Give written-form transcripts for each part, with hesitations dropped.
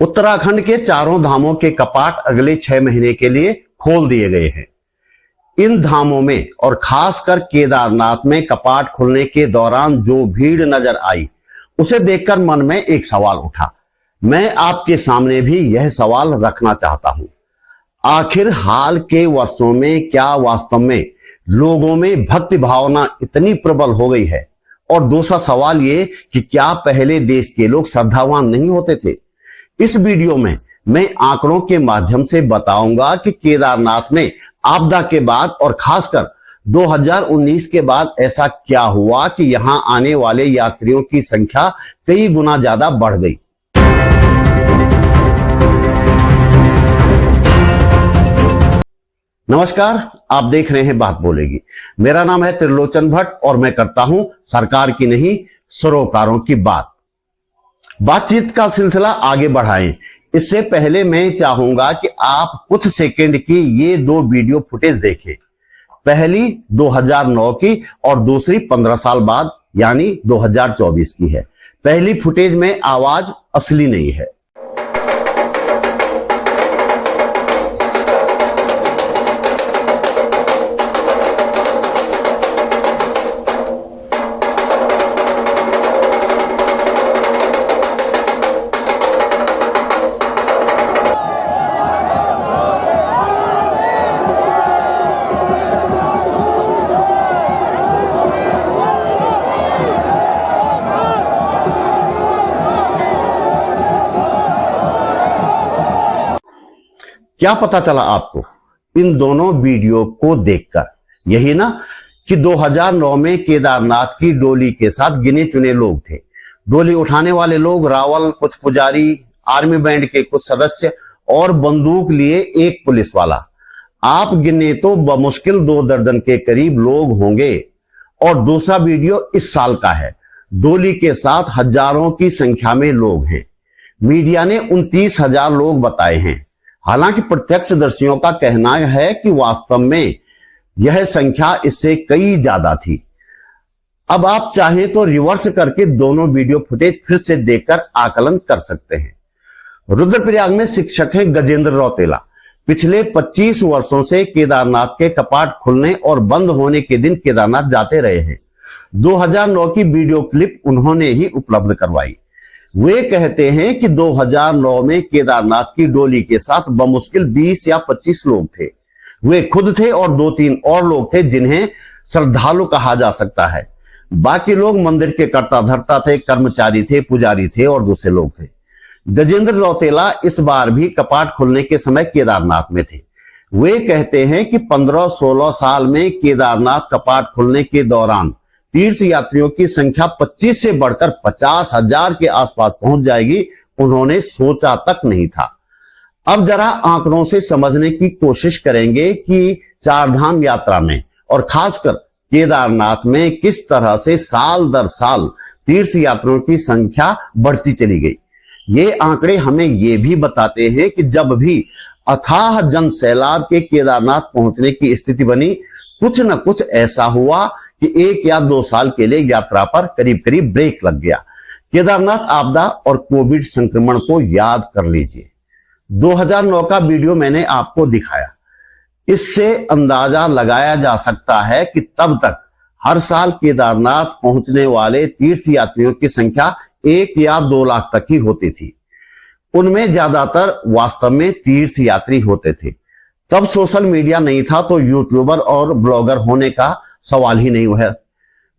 उत्तराखंड के चारों धामों के कपाट अगले 6 महीने के लिए खोल दिए गए हैं। इन धामों में और खासकर केदारनाथ में कपाट खुलने के दौरान जो भीड़ नजर आई, उसे देखकर मन में एक सवाल उठा। मैं आपके सामने भी यह सवाल रखना चाहता हूं। आखिर हाल के वर्षों में क्या वास्तव में लोगों में भक्ति भावना इतनी प्रबल हो गई है? और दूसरा सवाल ये कि क्या पहले देश के लोग श्रद्धावान नहीं होते थे? इस वीडियो में मैं आंकड़ों के माध्यम से बताऊंगा कि केदारनाथ में आपदा के बाद और खासकर 2019 के बाद ऐसा क्या हुआ कि यहां आने वाले यात्रियों की संख्या कई गुना ज्यादा बढ़ गई। नमस्कार, आप देख रहे हैं बात बोलेगी। मेरा नाम है त्रिलोचन भट्ट और मैं करता हूं सरकार की नहीं सरोकारों की बातचीत का सिलसिला आगे बढ़ाएं। इससे पहले मैं चाहूंगा कि आप कुछ सेकंड की ये दो वीडियो फुटेज देखें। पहली 2009 की और दूसरी 15 साल बाद यानी 2024 की है। पहली फुटेज में आवाज असली नहीं है। क्या पता चला आपको इन दोनों वीडियो को देखकर? यही ना कि 2009 में केदारनाथ की डोली के साथ गिने चुने लोग थे। डोली उठाने वाले लोग रावल, कुछ पुजारी, आर्मी बैंड के कुछ सदस्य और बंदूक लिए एक पुलिस वाला। आप गिने तो बमुश्किल 2 दर्जन के करीब लोग होंगे। और दूसरा वीडियो इस साल का है। डोली के साथ हजारों की संख्या में लोग हैं। मीडिया ने 29,000 लोग बताए हैं। हालांकि प्रत्यक्षदर्शियों का कहना है कि वास्तव में यह संख्या इससे कई ज्यादा थी। अब आप चाहें तो रिवर्स करके दोनों वीडियो फुटेज फिर से देखकर आकलन कर सकते हैं। रुद्रप्रयाग में शिक्षक हैं गजेंद्र रौतेला। पिछले 25 वर्षों से केदारनाथ के कपाट खुलने और बंद होने के दिन केदारनाथ जाते रहे हैं। 2009 की वीडियो क्लिप उन्होंने ही उपलब्ध करवाई। वे कहते हैं कि 2009 में केदारनाथ की डोली के साथ बमुश्किल 20 या 25 लोग थे। वे खुद थे और 2-3 और लोग थे जिन्हें श्रद्धालु कहा जा सकता है। बाकी लोग मंदिर के कर्ता धर्ता थे, कर्मचारी थे, पुजारी थे और दूसरे लोग थे। गजेंद्र रौतेला इस बार भी कपाट खुलने के समय केदारनाथ में थे। वे कहते हैं कि 15-16 साल में केदारनाथ कपाट खुलने के दौरान तीर्थ यात्रियों की संख्या 25 से बढ़कर 50,000 के आसपास पहुंच जाएगी, उन्होंने सोचा तक नहीं था। अब जरा आंकड़ों से समझने की कोशिश करेंगे कि चारधाम यात्रा में और खासकर केदारनाथ में किस तरह से साल दर साल तीर्थ यात्रियों की संख्या बढ़ती चली गई। ये आंकड़े हमें ये भी बताते हैं कि जब भी अथाह जन सैलाब के केदारनाथ पहुंचने की स्थिति बनी, कुछ न कुछ ऐसा हुआ कि 1 या 2 साल के लिए यात्रा पर करीब करीब ब्रेक लग गया। केदारनाथ आपदा और कोविड संक्रमण को याद कर लीजिए। 2009 का वीडियो मैंने आपको दिखाया। इससे अंदाजा लगाया जा सकता है कि तब तक हर साल केदारनाथ पहुंचने वाले तीर्थ यात्रियों की संख्या 1 या 2 लाख तक ही होती थी। उनमें ज्यादातर वास्तव में तीर्थ यात्री होते थे। तब सोशल मीडिया नहीं था तो यूट्यूबर और ब्लॉगर होने का सवाल ही नहीं है।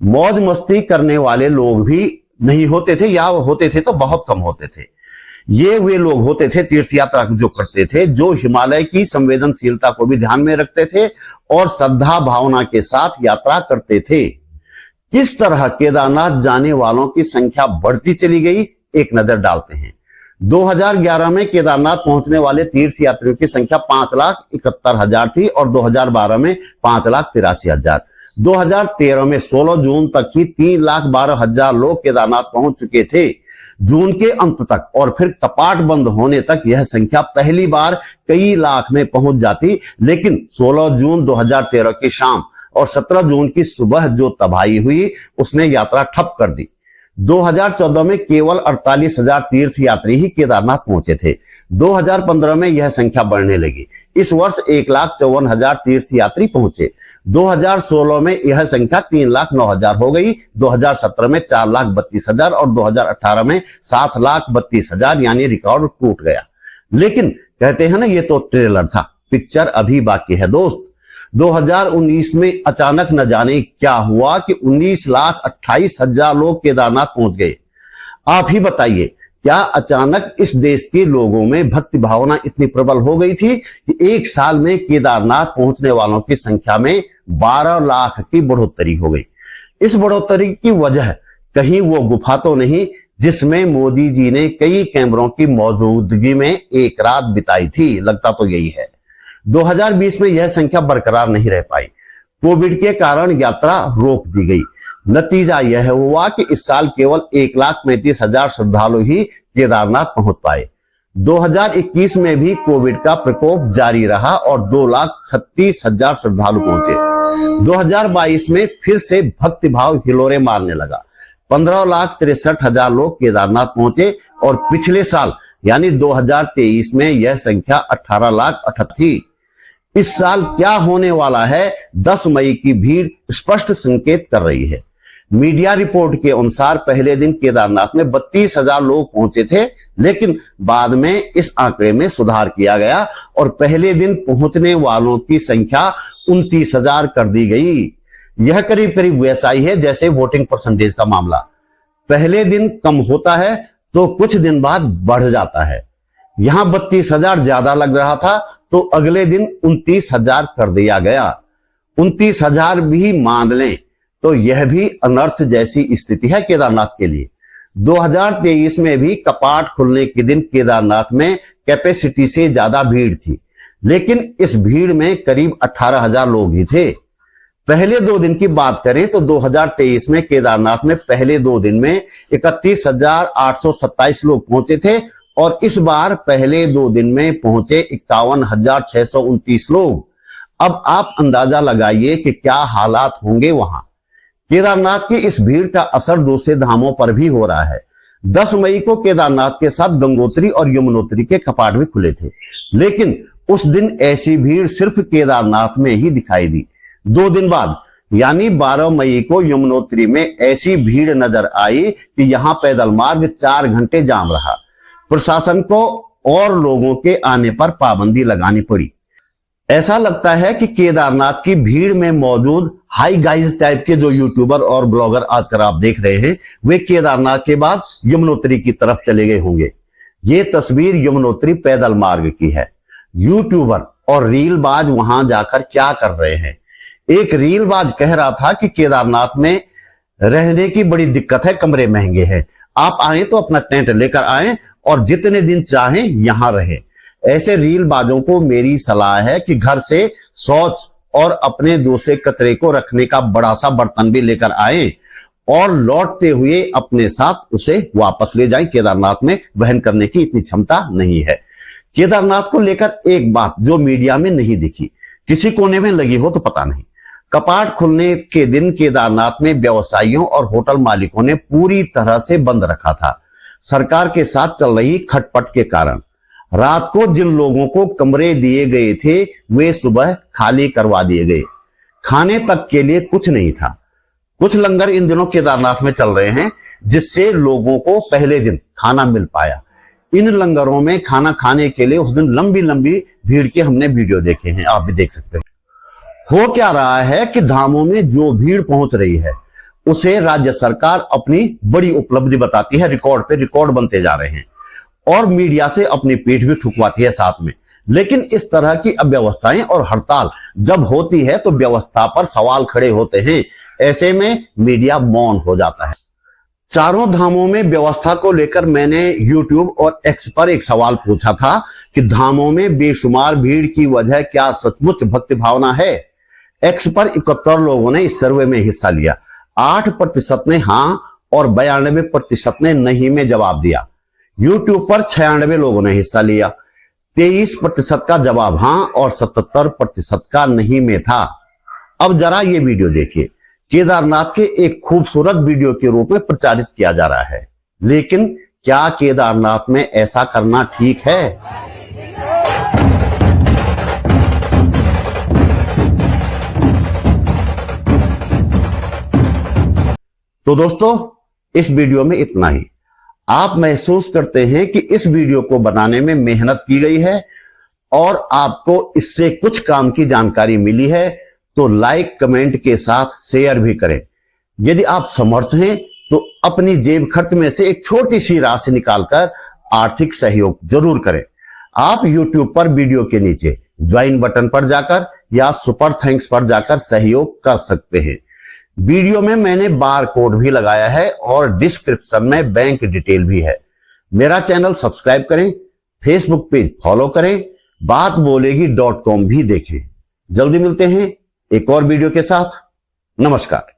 मौज मस्ती करने वाले लोग भी नहीं होते थे, या होते थे तो बहुत कम होते थे। ये वे लोग होते थे तीर्थ यात्रा जो करते थे, जो हिमालय की संवेदनशीलता को भी ध्यान में रखते थे और श्रद्धा भावना के साथ यात्रा करते थे। किस तरह केदारनाथ जाने वालों की संख्या बढ़ती चली गई, एक नजर डालते हैं। 2011 में केदारनाथ पहुंचने वाले तीर्थ यात्रियों की संख्या 5,71,000 थी और 2012 में 5,83,000। 2013 में 16 जून तक ही 3,12,000 लोग केदारनाथ पहुंच चुके थे। जून के अंत तक और फिर कपाट बंद होने तक यह संख्या पहली बार कई लाख में पहुंच जाती, लेकिन 16 जून 2013 की शाम और 17 जून की सुबह जो तबाही हुई उसने यात्रा ठप कर दी। 2014 में केवल 48,000 तीर्थ यात्री ही केदारनाथ पहुंचे थे। 2015 में यह संख्या बढ़ने लगी। इस वर्ष 1,54,000 तीर्थ यात्री पहुंचे। 2016 में यह संख्या 3,09,000 हो गई। 2017 में 4,32,000 और 2018 में 7,32,000, यानी रिकॉर्ड टूट गया। लेकिन कहते हैं ना, ये तो ट्रेलर था, पिक्चर अभी बाकी है दोस्त। 2019 में अचानक न जाने क्या हुआ कि 19,28,000 लोग केदारनाथ पहुंच गए। आप ही बताइए, क्या अचानक इस देश के लोगों में भक्ति भावना इतनी प्रबल हो गई थी कि एक साल में केदारनाथ पहुंचने वालों की संख्या में 12 लाख की बढ़ोतरी हो गई। इस बढ़ोतरी की वजह कहीं वो गुफा तो नहीं जिसमें मोदी जी ने कई कैमरों की मौजूदगी में एक रात बिताई थी, लगता तो यही है। 2020 में यह संख्या बरकरार नहीं रह पाई। कोविड के कारण यात्रा रोक दी गई। नतीजा यह हुआ कि इस साल केवल 1,35,000 श्रद्धालु ही केदारनाथ पहुंच पाए। 2021 में भी कोविड का प्रकोप जारी रहा और 2,36,000 श्रद्धालु पहुंचे। 2022 में फिर से भक्तिभाव हिलोरे मारने लगा। 15,63,000 लोग केदारनाथ पहुंचे और पिछले साल यानी 2023 में यह संख्या 18,68,000 थी। इस साल क्या होने वाला है, 10 मई की भीड़ स्पष्ट संकेत कर रही है। मीडिया रिपोर्ट के अनुसार पहले दिन केदारनाथ में 32,000 लोग पहुंचे थे, लेकिन बाद में इस आंकड़े में सुधार किया गया और पहले दिन पहुंचने वालों की संख्या 29,000 कर दी गई। यह करीब करीब वैसा ही है जैसे वोटिंग परसेंटेज का मामला। पहले दिन कम होता है तो कुछ दिन बाद बढ़ जाता है। यहां 32,000 ज्यादा लग रहा था तो अगले दिन 29,000 कर दिया गया। 29,000 भी मान लें तो यह भी अनर्थ जैसी स्थिति है केदारनाथ के लिए। 2023 में भी कपाट खुलने के दिन केदारनाथ में कैपेसिटी से ज्यादा भीड़ थी, लेकिन इस भीड़ में करीब 18,000 लोग ही थे। पहले 2 दिन की बात करें तो 2023 में केदारनाथ में पहले 2 दिन में 31,827 लोग पहुंचे थे और इस बार पहले 2 दिन में पहुंचे 51,629 लोग। अब आप अंदाजा लगाइए कि क्या हालात होंगे वहां। केदारनाथ की इस भीड़ का असर दूसरे धामों पर भी हो रहा है। 10 मई को केदारनाथ के साथ गंगोत्री और यमुनोत्री के कपाट भी खुले थे, लेकिन उस दिन ऐसी भीड़ सिर्फ केदारनाथ में ही दिखाई दी। 2 दिन बाद यानी 12 मई को यमुनोत्री में ऐसी भीड़ नजर आई कि यहां पैदल मार्ग 4 घंटे जाम रहा। प्रशासन को और लोगों के आने पर पाबंदी लगानी पड़ी। ऐसा लगता है कि केदारनाथ की भीड़ में मौजूद हाई गाइज टाइप के जो यूट्यूबर और ब्लॉगर आजकल आप देख रहे हैं, वे केदारनाथ के बाद यमुनोत्री की तरफ चले गए होंगे। ये तस्वीर यमुनोत्री पैदल मार्ग की है। यूट्यूबर और रीलबाज वहां जाकर क्या कर रहे हैं। एक रीलबाज कह रहा था कि केदारनाथ में रहने की बड़ी दिक्कत है, कमरे महंगे हैं, आप आए तो अपना टेंट लेकर आए और जितने दिन चाहें यहां रहें। ऐसे रीलबाजों को मेरी सलाह है कि घर से शौच और अपने दूसरे कचरे को रखने का बड़ा सा बर्तन भी लेकर आए और लौटते हुए अपने साथ उसे वापस ले जाएं। केदारनाथ में वहन करने की इतनी क्षमता नहीं है। केदारनाथ को लेकर एक बात जो मीडिया में नहीं दिखी, किसी कोने में लगी हो तो पता नहीं, कपाट खुलने के दिन केदारनाथ में व्यवसायियों और होटल मालिकों ने पूरी तरह से बंद रखा था। सरकार के साथ चल रही खटपट के कारण रात को जिन लोगों को कमरे दिए गए थे वे सुबह खाली करवा दिए गए। खाने तक के लिए कुछ नहीं था। कुछ लंगर इन दिनों केदारनाथ में चल रहे हैं जिससे लोगों को पहले दिन खाना मिल पाया। इन लंगरों में खाना खाने के लिए उस दिन लंबी लंबी भीड़ के हमने वीडियो देखे हैं, आप भी देख सकते हैं। हो क्या रहा है कि धामों में जो भीड़ पहुंच रही है उसे राज्य सरकार अपनी बड़ी उपलब्धि बताती है, रिकॉर्ड पे रिकॉर्ड बनते जा रहे हैं और मीडिया से अपनी पीठ भी ठुकवाती है साथ में। लेकिन इस तरह की अव्यवस्थाएं और हड़ताल जब होती है तो व्यवस्था पर सवाल खड़े होते हैं। ऐसे में मीडिया मौन हो जाता है। चारों धामों में व्यवस्था को लेकर मैंने YouTube और X पर एक सवाल पूछा था कि धामों में बेशुमार भीड़ की वजह क्या सचमुच भक्ति भावना है। X पर 71 लोगों ने इस सर्वे में हिस्सा लिया। 8% ने हाँ और 92% ने नहीं में जवाब दिया। YouTube पर 96 लोगों ने हिस्सा लिया। 23% का जवाब हाँ और 77% का नहीं में था। अब जरा ये वीडियो देखिए केदारनाथ के एक खूबसूरत वीडियो के रूप में प्रचारित किया जा रहा है। लेकिन क्या केदारनाथ में ऐसा करना ठीक है? तो दोस्तों, इस वीडियो में इतना ही। आप महसूस करते हैं कि इस वीडियो को बनाने में मेहनत की गई है और आपको इससे कुछ काम की जानकारी मिली है, तो लाइक कमेंट के साथ शेयर भी करें। यदि आप समर्थ हैं तो अपनी जेब खर्च में से एक छोटी सी राशि निकालकर आर्थिक सहयोग जरूर करें। आप YouTube पर वीडियो के नीचे ज्वाइन बटन पर जाकर या सुपर थैंक्स पर जाकर सहयोग कर सकते हैं। वीडियो में मैंने बार कोड भी लगाया है और डिस्क्रिप्शन में बैंक डिटेल भी है। मेरा चैनल सब्सक्राइब करें, फेसबुक पेज फॉलो करें, बातबोलेगी.com भी देखें। जल्दी मिलते हैं एक और वीडियो के साथ। नमस्कार।